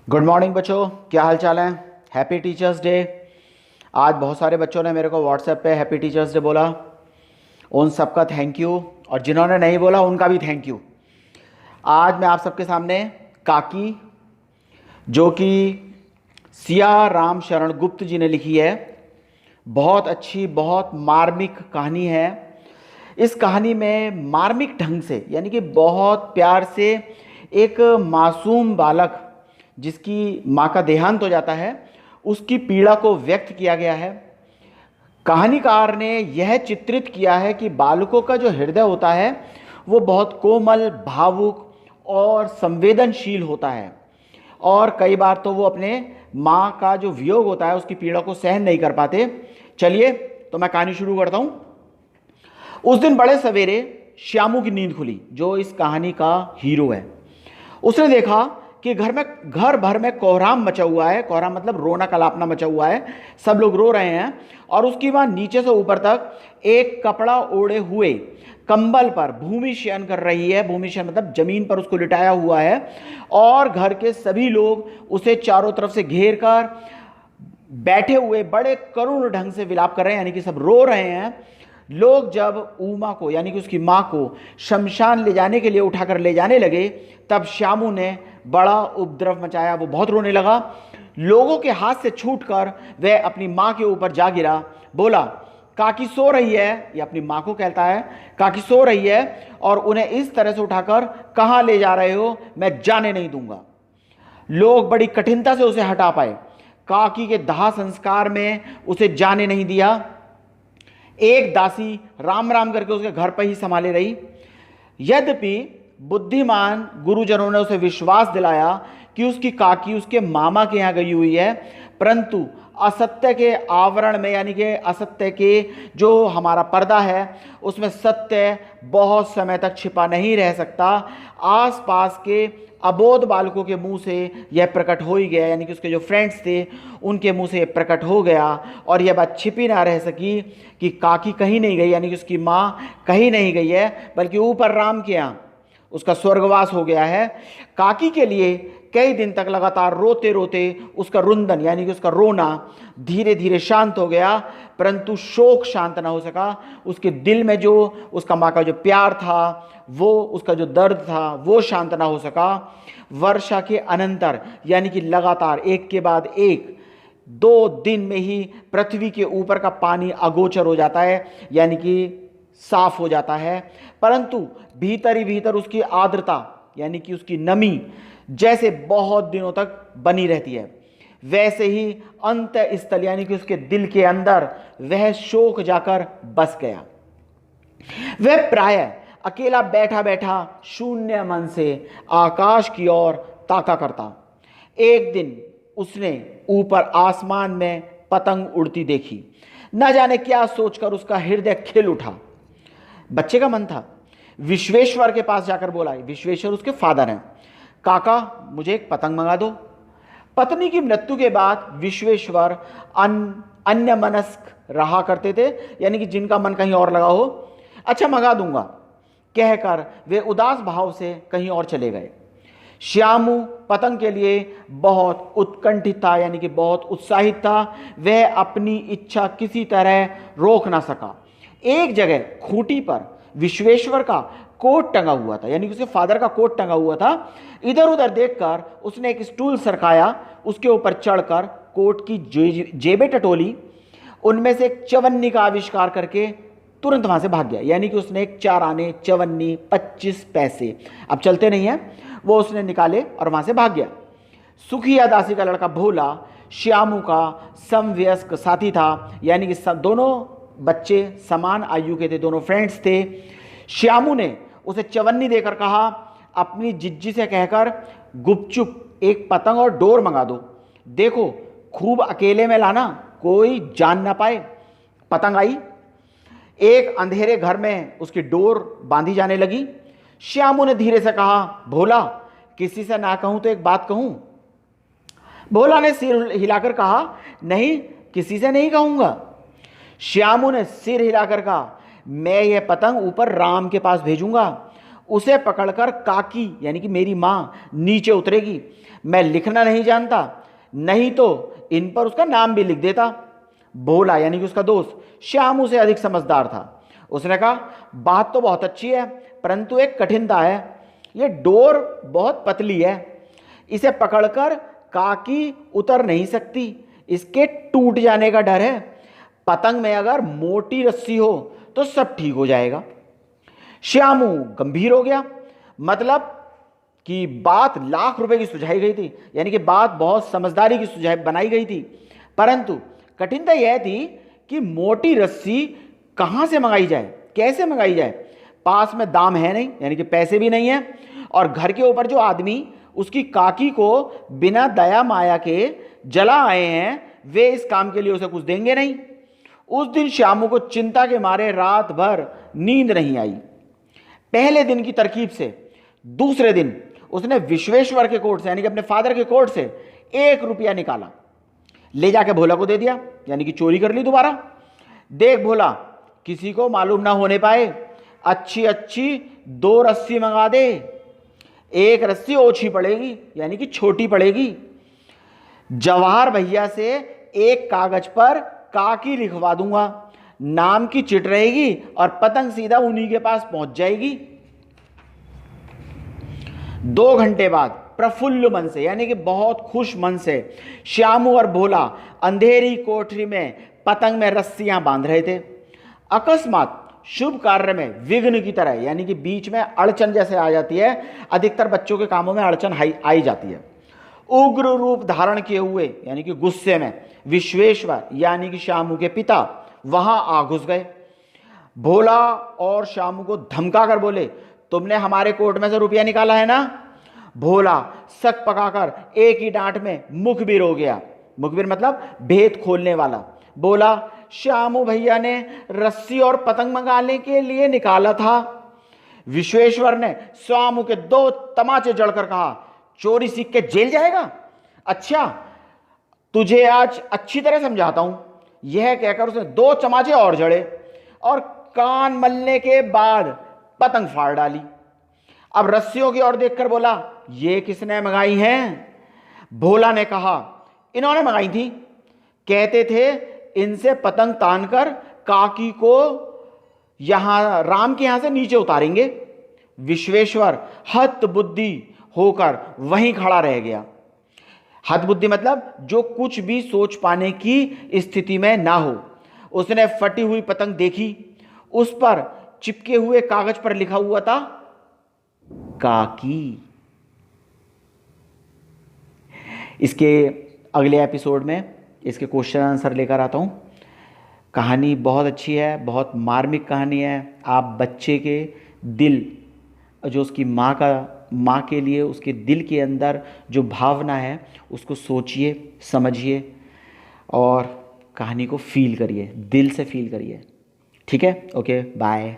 Good morning बच्चों, क्या हाल चाल है। Happy teachers day. आज बहुत सारे बच्चों ने मेरे को व्हाट्सएप पे हैप्पी टीचर्स डे बोला। उन सबका थैंक यू, और जिन्होंने नहीं बोला उनका भी थैंक यू। आज मैं आप सबके सामने काकी, जो कि सिया राम शरण गुप्त जी ने लिखी है, बहुत अच्छी, बहुत मार्मिक कहानी है। इस कहानी में मार्मिक ढंग से, यानी कि बहुत प्यार से, एक मासूम बालक जिसकी माँ का देहांत हो जाता है, उसकी पीड़ा को व्यक्त किया गया है। कहानीकार ने यह चित्रित किया है कि बालकों का जो हृदय होता है वो बहुत कोमल, भावुक और संवेदनशील होता है, और कई बार तो वो अपने माँ का जो वियोग होता है उसकी पीड़ा को सहन नहीं कर पाते। चलिए तो मैं कहानी शुरू करता हूँ। उस दिन बड़े सवेरे श्यामू की नींद खुली, जो इस कहानी का हीरो है। उसने देखा कि घर भर में कोहराम मचा हुआ है। कोहराम मतलब रोना कलापना मचा हुआ है, सब लोग रो रहे हैं। और उसकी मां नीचे से ऊपर तक एक कपड़ा ओढ़े हुए कंबल पर भूमि शयन कर रही है। भूमि शयन मतलब जमीन पर उसको लिटाया हुआ है, और घर के सभी लोग उसे चारों तरफ से घेर कर बैठे हुए बड़े करुण ढंग से विलाप कर रहे हैं, यानी कि सब रो रहे हैं। लोग जब उमा को, यानी कि उसकी मां को, शमशान ले जाने के लिए उठाकर ले जाने लगे, तब श्यामू ने बड़ा उपद्रव मचाया। वो बहुत रोने लगा। लोगों के हाथ से छूटकर वह अपनी मां के ऊपर जा गिरा। बोला, काकी सो रही है। ये अपनी मां को कहता है, काकी सो रही है और उन्हें इस तरह से उठाकर कहां ले जा रहे हो, मैं जाने नहीं दूंगा। लोग बड़ी कठिनता से उसे हटा पाए। काकी के दाह संस्कार में उसे जाने नहीं दिया। एक दासी राम राम करके उसके घर पर ही संभाले रही। यद्यपि बुद्धिमान गुरुजनों ने उसे विश्वास दिलाया कि उसकी काकी उसके मामा के यहां गई हुई है, परंतु असत्य के आवरण में, यानी कि असत्य के जो हमारा पर्दा है उसमें सत्य बहुत समय तक छिपा नहीं रह सकता। आसपास के अबोध बालकों के मुंह से यह प्रकट हो ही गया, यानी कि उसके जो फ्रेंड्स थे उनके मुंह से यह प्रकट हो गया, और यह बात छिपी ना रह सकी कि काकी कहीं नहीं गई, यानी कि उसकी माँ कहीं नहीं गई है, बल्कि ऊपर राम के यहाँ उसका स्वर्गवास हो गया है। काकी के लिए कई दिन तक लगातार रोते रोते उसका रुंदन, यानी कि उसका रोना धीरे धीरे शांत हो गया, परंतु शोक शांत ना हो सका। उसके दिल में जो उसका माँ का जो प्यार था, वो उसका जो दर्द था, वो शांत ना हो सका। वर्षा के अनंतर, यानी कि लगातार एक के बाद एक 2 दिन में ही पृथ्वी के ऊपर का पानी अगोचर हो जाता है, यानी कि साफ हो जाता है, परंतु भीतर ही भीतर उसकी आर्द्रता, यानी कि उसकी नमी जैसे बहुत दिनों तक बनी रहती है, वैसे ही अंत स्थल, यानी कि उसके दिल के अंदर वह शोक जाकर बस गया। वह प्रायः अकेला बैठा बैठा शून्य मन से आकाश की ओर ताका करता। एक दिन उसने ऊपर आसमान में पतंग उड़ती देखी। न जाने क्या सोचकर उसका हृदय खिल उठा। बच्चे का मन था। विश्वेश्वर के पास जाकर बोला, विश्वेश्वर उसके फादर हैं, काका मुझे एक पतंग मंगा दो। पत्नी की मृत्यु के बाद विश्वेश्वर अन्य मनस्क रहा करते थे, यानी कि जिनका मन कहीं और लगा हो। अच्छा मंगा दूंगा कहकर वे उदास भाव से कहीं और चले गए। श्यामू पतंग के लिए बहुत उत्कंठित था, यानी कि बहुत उत्साहित था। वह अपनी इच्छा किसी तरह रोक ना सका। एक जगह खूंटी पर विश्वेश्वर का कोट टंगा हुआ था, यानी कि उसके फादर का कोट टंगा हुआ था। इधर उधर देखकर उसने एक स्टूल सरकाया, उसके ऊपर चढ़कर कोट की जेबें टटोली, उनमें से एक चवन्नी का आविष्कार करके तुरंत वहां से भाग गया। यानी कि उसने एक 4 आने, चवन्नी, 25 पैसे, अब चलते नहीं है, वो उसने निकाले और वहां से भाग गया। सुखिया दासी का लड़का भोला श्यामू का समवयस्क साथी था, यानी कि दोनों बच्चे समान आयु के थे, दोनों फ्रेंड्स थे। श्यामू ने उसे चवन्नी देकर कहा, अपनी जिज्जी से कहकर गुपचुप एक पतंग और डोर मंगा दो। देखो खूब अकेले में लाना, कोई जान ना पाए। पतंग आई। एक अंधेरे घर में उसकी डोर बांधी जाने लगी। श्यामू ने धीरे से कहा, भोला किसी से ना कहूं तो एक बात कहूं। भोला ने सिर हिलाकर कहा, नहीं किसी से नहीं कहूंगा। श्यामू ने सिर हिलाकर कहा, मैं यह पतंग ऊपर राम के पास भेजूंगा, उसे पकड़कर काकी यानी कि मेरी माँ नीचे उतरेगी। मैं लिखना नहीं जानता, नहीं तो इन पर उसका नाम भी लिख देता। भोला यानी कि उसका दोस्त श्यामू से अधिक समझदार था। उसने कहा, बात तो बहुत अच्छी है, परंतु एक कठिनता है। ये डोर बहुत पतली है, इसे पकड़कर काकी उतर नहीं सकती, इसके टूट जाने का डर है। पतंग में अगर मोटी रस्सी हो तो सब ठीक हो जाएगा। श्यामू गंभीर हो गया। मतलब कि बात लाख रुपए की सुझाई गई थी, यानी कि बात बहुत समझदारी की सुझाई बनाई गई थी, परंतु कठिनता यह थी कि मोटी रस्सी कहां से मंगाई जाए, कैसे मंगाई जाए। पास में दाम है नहीं, यानी कि पैसे भी नहीं है, और घर के ऊपर जो आदमी उसकी काकी को बिना दया माया के जला आए हैं, वे इस काम के लिए उसे कुछ देंगे नहीं। उस दिन श्यामू को चिंता के मारे रात भर नींद नहीं आई। पहले दिन की तरकीब से दूसरे दिन उसने विश्वेश्वर के कोट से यानी कि अपने फादर के कोट से 1 रुपया निकाला, ले जाके भोला को दे दिया, यानी कि चोरी कर ली दोबारा। देख भोला, किसी को मालूम ना होने पाए, अच्छी अच्छी 2 रस्सी मंगा दे। 1 रस्सी ओछी पड़ेगी, यानी कि छोटी पड़ेगी। जवाहर भैया से एक कागज पर काकी लिखवा दूंगा, नाम की चिट रहेगी और पतंग सीधा उन्हीं के पास पहुंच जाएगी। 2 घंटे बाद प्रफुल्ल मन से यानी कि बहुत खुश मन से श्यामू और भोला अंधेरी कोठरी में पतंग में रस्सियां बांध रहे थे। अकस्मात शुभ कार्य में विघ्न की तरह यानी कि बीच में अड़चन जैसे आ जाती है, अधिकतर बच्चों के कामों में अड़चन आई जाती है। उग्र रूप धारण किए हुए यानी कि गुस्से में विश्वेश्वर यानी कि श्यामू के पिता वहां आ घुस गए। भोला और श्यामू को धमका कर बोले, तुमने हमारे कोट में से रुपया निकाला है ना। भोला सक पकाकर एक ही डांट में मुखबिर हो गया। मुखबिर मतलब भेद खोलने वाला। बोला, श्यामू भैया ने रस्सी और पतंग मंगाने के लिए निकाला था। विश्वेश्वर ने श्यामू के 2 तमाचे जड़कर कहा, चोरी सीख के जेल जाएगा। अच्छा, तुझे आज अच्छी तरह समझाता हूं। यह कहकर उसने 2 चमाचे और जड़े और कान मलने के बाद पतंग फाड़ डाली। अब रस्सियों की ओर देखकर बोला, ये किसने मंगाई हैं? भोला ने कहा, इन्होंने मंगाई थी। कहते थे इनसे पतंग तानकर काकी को यहां राम के यहां से नीचे उतारेंगे। विश्वेश्वर हतबुद्धि होकर वहीं खड़ा रह गया। हतबुद्धि मतलब जो कुछ भी सोच पाने की स्थिति में ना हो। उसने फटी हुई पतंग देखी, उस पर चिपके हुए कागज पर लिखा हुआ था काकी। इसके अगले एपिसोड में इसके क्वेश्चन आंसर लेकर आता हूं। कहानी बहुत अच्छी है, बहुत मार्मिक कहानी है। आप बच्चे के दिल जो उसकी माँ के लिए उसके दिल के अंदर जो भावना है उसको सोचिए, समझिए और कहानी को फील करिए, दिल से फील करिए। ठीक है, ओके, बाय।